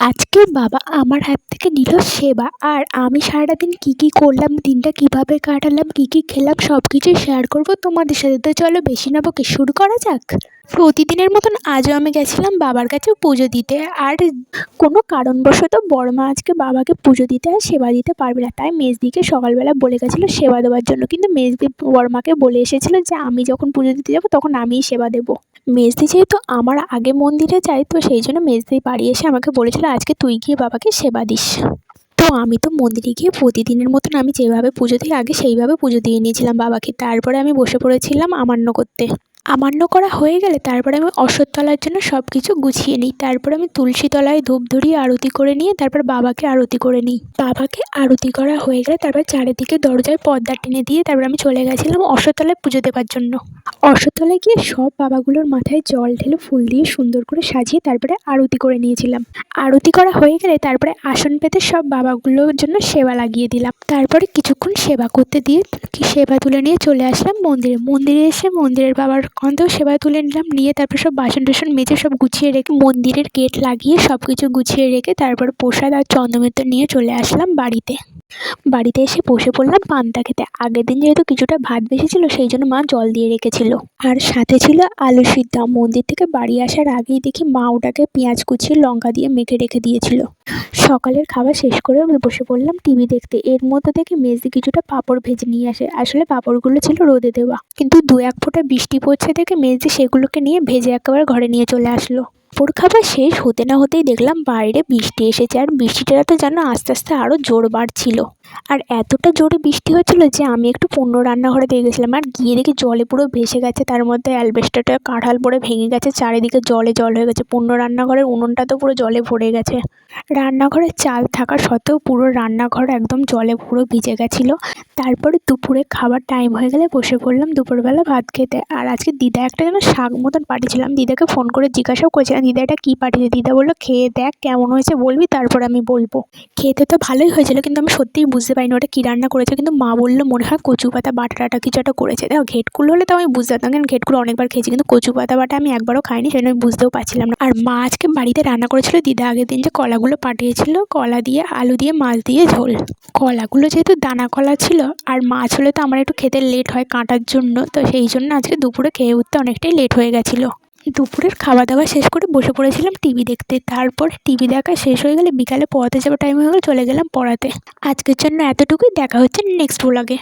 আজকে বাবা আমার হাত থেকে নিল সেবা, আর আমি সারাদিন কি কি করলাম, দিনটা কিভাবে কাটালাম, কি কি খেলাম, সব কিছুই শেয়ার করবো তোমাদের সাথে। তো চলো বেশি না বকে শুরু করা যাক। প্রতিদিনের মতন আজও আমি গেছিলাম বাবার কাছে পুজো দিতে। আর কোনো কারণবশত বড়মা আজকে বাবাকে পুজো দিতে আর সেবা দিতে পারবে না, তাই মেজদিকে সকালবেলা বলে গেছিলো সেবা দেওয়ার জন্য। কিন্তু মেজদি বড়মাকে বলে এসেছিলো যে আমি যখন পুজো দিতে যাবো তখন আমিই সেবা দেবো। মেজদি যেহেতু আমার আগে মন্দিরে যায়, তো সেই জন্য মেজদি বাড়ি এসে আমাকে বলেছিল আজকে তুই গিয়ে বাবাকে সেবা দিস। তো আমি তো মন্দিরে গিয়ে প্রতিদিনের মতন আমি যেভাবে পুজো দিই আগে সেইভাবে পুজো দিয়ে নিয়েছিলাম বাবাকে। তারপরে আমি বসে পড়েছিলাম আমান্য করতে। আমান্য করা হয়ে গেলে তারপরে আমি অশ্বত্থতলার জন্য সব কিছু গুছিয়ে নিই। তারপরে আমি তুলসী তলায় ধূপ ধরিয়ে আরতি করে নিয়ে তারপর বাবাকে আরতি করে নিই। বাবাকে আরতি করা হয়ে গেলে তারপর চারিদিকে দরজায় পর্দা টেনে দিয়ে তারপর আমি চলে গেছিলাম অশ্বত্থতলায় পুজো দেওয়ার জন্য। অশ্বত্থতলায় গিয়ে সব বাবাগুলোর মাথায় জল ঢেলে ফুল দিয়ে সুন্দর করে সাজিয়ে তারপরে আরতি করে নিয়েছিলাম। আরতি করা হয়ে গেলে তারপরে আসন পেতে সব বাবাগুলোর জন্য সেবা লাগিয়ে দিলাম। তারপরে কিছুক্ষণ সেবা করতে দিয়ে সেবা তুলে নিয়ে চলে আসলাম মন্দিরে। মন্দিরে এসে মন্দিরের বাবার কাছেও সেবা তুলে নিলাম, নিয়ে তারপর সব বাসন টাসন মেজে সব গুছিয়ে রেখে মন্দিরের গেট লাগিয়ে সব কিছু গুছিয়ে রেখে তারপর প্রসাদ আর চন্দ্রমিত্র নিয়ে চলে আসলাম বাড়িতে। বাড়িতে এসে বসে পড়লাম পান্তা খেতে। আগের দিন যেহেতু কিছুটা ভাত বেশি ছিল সেই জন্য মা জল দিয়ে রেখেছিল, আর সাথে ছিল আলু সিদ্ধ। মন্দির থেকে বাড়ি আসার আগেই দেখি মা ওটাকে পেঁয়াজ কুচিয়ে লঙ্কা দিয়ে মেখে রেখে দিয়েছিল। সকালের খাবার শেষ করে আমি বসে পড়লাম টিভি দেখতে। এর মধ্যে দেখি মেজদি কিছুটা পাঁপড় ভেজে নিয়ে আসে। আসলে পাঁপড়গুলো ছিল রোদে দেওয়া, কিন্তু দু এক ফোঁটা বৃষ্টি পড়ছে দেখে মেজদি সেগুলোকে নিয়ে ভেজে একেবারে ঘরে নিয়ে চলে আসলো। দুপুর খাবার শেষ হতে না হতেই দেখলাম বাইরে বৃষ্টি এসেছে, আর বৃষ্টিটা তো যেন আস্তে আস্তে আরও জোর বাড়ছিল। আর এতটা জোরে বৃষ্টি হচ্ছিল যে আমি একটু পূর্ণ রান্নাঘরে দিয়ে গেছিলাম, আর গিয়ে দেখি জলে পুরো ভেসে গেছে। তার মধ্যে অ্যালবেস্টারটা কাঁঠাল পড়ে ভেঙে গেছে, চারিদিকে জলে জল হয়ে গেছে। পূর্ণ রান্নাঘরের উনুনটা তো পুরো জলে ভরে গেছে। রান্নাঘরের চাল থাকা সত্ত্বেও পুরো রান্নাঘর একদম জলে পুরো ভিজে গেছিলো। তারপরে দুপুরে খাবার টাইম হয়ে গেলে বসে পড়লাম দুপুরবেলা ভাত খেতে। আর আজকে দিদা একটা যেন শাক মতন পাঠিয়েছিলাম। দিদাকে ফোন করে জিজ্ঞাসাও করেছিলাম দিদা এটা কী পাঠিয়েছে। দিদা বললো খেয়ে দেখ কেমন হয়েছে বলবি, তারপর আমি বলবো। খেতে তো ভালোই হয়েছিল, কিন্তু আমি সত্যিই বুঝতে পারিনি ওটা কী রান্না করেছে। কিন্তু মা বললো মনে হয় কচু পাতা বাটা টাটা কিছু একটা করেছে। দেখো ঘেটকুল হলে তো আমি বুঝতে পারতাম, কারণ ঘেটকুল অনেকবার খেয়েছি, কিন্তু কচু পাতা বাটা আমি একবারও খাইনি, সেজন্য আমি বুঝতেও পারছিলাম না। আর মা আজকে বাড়িতে রান্না করেছিল দিদা আগের দিন যে কলাগুলো পাঠিয়েছিল, কলা দিয়ে আলু দিয়ে মাছ দিয়ে ঝোল। কলাগুলো যেহেতু দানা কলা ছিল আর মাছ হলে তো আমার একটু খেতে লেট হয় কাটার জন্য, তো সেই জন্য আজকে দুপুরে খেয়ে উঠতে অনেকটাই লেট হয়ে গেছিলো। দুপুরের খাওয়া দাওয়া শেষ করে বসে পড়েছিলাম টিভি দেখতে। তারপর টিভি দেখা শেষ হয়ে গেলে বিকালে পড়াতে যাওয়ার টাইম হয়ে গেলে চলে গেলাম পড়াতে। আজকের জন্য এতটুকুই, দেখা হচ্ছে নেক্সট ব্লগে।